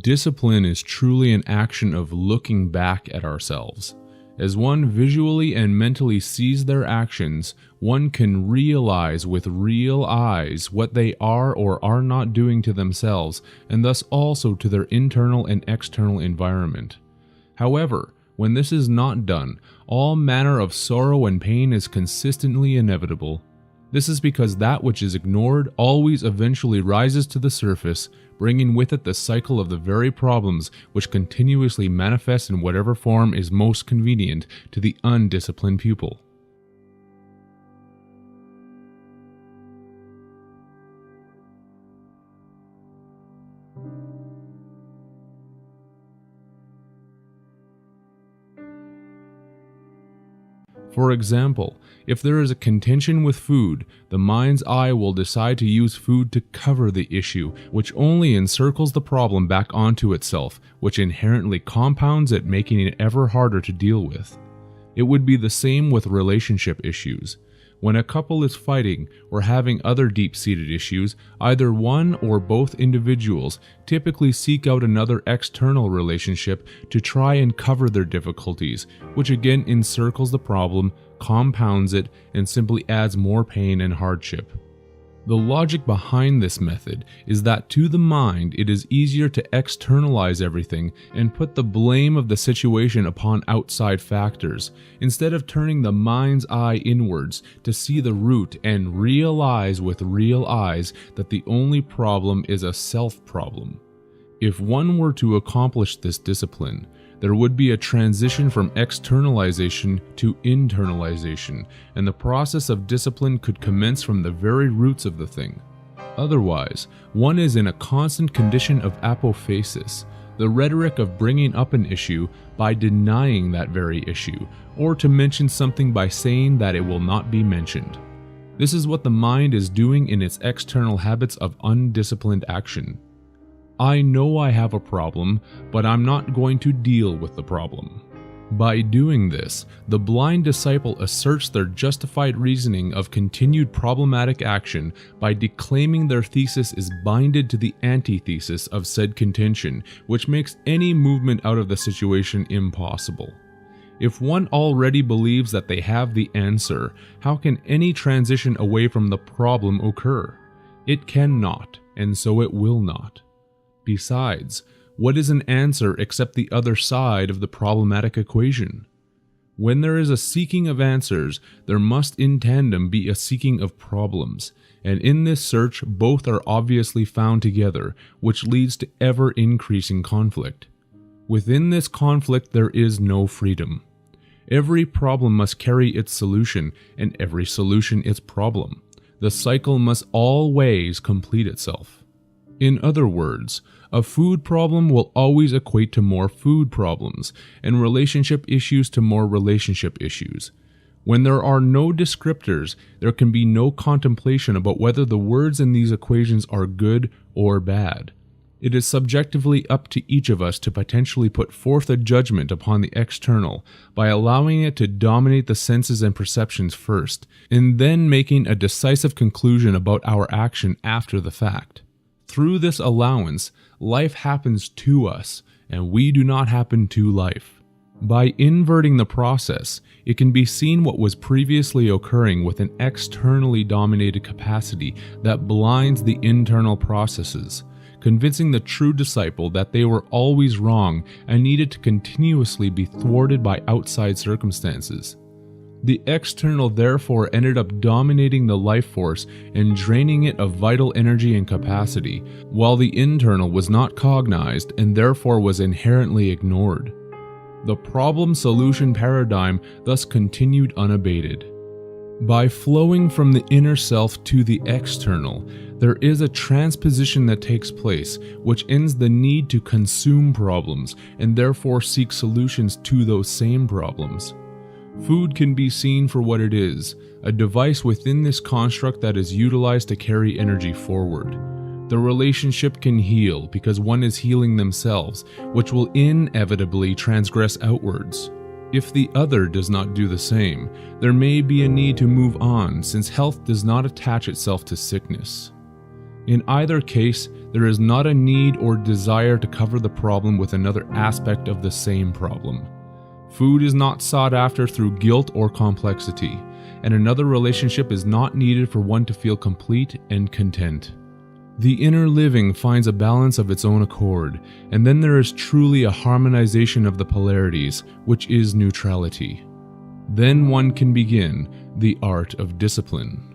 Discipline is truly an action of looking back at ourselves. As one visually and mentally sees their actions, one can realize with real eyes what they are or are not doing to themselves, and thus also to their internal and external environment. However, when this is not done, all manner of sorrow and pain is consistently inevitable. This is because that which is ignored always eventually rises to the surface, bringing with it the cycle of the very problems which continuously manifest in whatever form is most convenient to the undisciplined pupil. For example, if there is a contention with food, the mind's eye will decide to use food to cover the issue, which only encircles the problem back onto itself, which inherently compounds it, making it ever harder to deal with. It would be the same with relationship issues. When a couple is fighting or having other deep-seated issues, either one or both individuals typically seek out another external relationship to try and cover their difficulties, which again encircles the problem, compounds it, and simply adds more pain and hardship. The logic behind this method is that to the mind it is easier to externalize everything and put the blame of the situation upon outside factors, instead of turning the mind's eye inwards to see the root and realize with real eyes that the only problem is a self-problem. If one were to accomplish this discipline, there would be a transition from externalization to internalization, and the process of discipline could commence from the very roots of the thing. Otherwise, one is in a constant condition of apophasis, the rhetoric of bringing up an issue by denying that very issue, or to mention something by saying that it will not be mentioned. This is what the mind is doing in its external habits of undisciplined action. I know I have a problem, but I'm not going to deal with the problem. By doing this, the blind disciple asserts their justified reasoning of continued problematic action by declaiming their thesis is binded to the antithesis of said contention, which makes any movement out of the situation impossible. If one already believes that they have the answer, how can any transition away from the problem occur? It cannot, and so it will not. Besides, what is an answer except the other side of the problematic equation? When there is a seeking of answers, there must in tandem be a seeking of problems, and in this search both are obviously found together, which leads to ever-increasing conflict. Within this conflict there is no freedom. Every problem must carry its solution, and every solution its problem. The cycle must always complete itself. In other words, a food problem will always equate to more food problems, and relationship issues to more relationship issues. When there are no descriptors, there can be no contemplation about whether the words in these equations are good or bad. It is subjectively up to each of us to potentially put forth a judgment upon the external by allowing it to dominate the senses and perceptions first, and then making a decisive conclusion about our action after the fact. Through this allowance, life happens to us, and we do not happen to life. By inverting the process, it can be seen what was previously occurring with an externally dominated capacity that blinds the internal processes, convincing the true disciple that they were always wrong and needed to continuously be thwarted by outside circumstances. The external therefore ended up dominating the life force and draining it of vital energy and capacity, while the internal was not cognized and therefore was inherently ignored. The problem-solution paradigm thus continued unabated. By flowing from the inner self to the external, there is a transposition that takes place, which ends the need to consume problems and therefore seek solutions to those same problems. Food can be seen for what it is, a device within this construct that is utilized to carry energy forward. The relationship can heal because one is healing themselves, which will inevitably transgress outwards. If the other does not do the same, there may be a need to move on since health does not attach itself to sickness. In either case, there is not a need or desire to cover the problem with another aspect of the same problem. Food is not sought after through guilt or complexity, and another relationship is not needed for one to feel complete and content. The inner living finds a balance of its own accord, and then there is truly a harmonization of the polarities, which is neutrality. Then one can begin the art of discipline.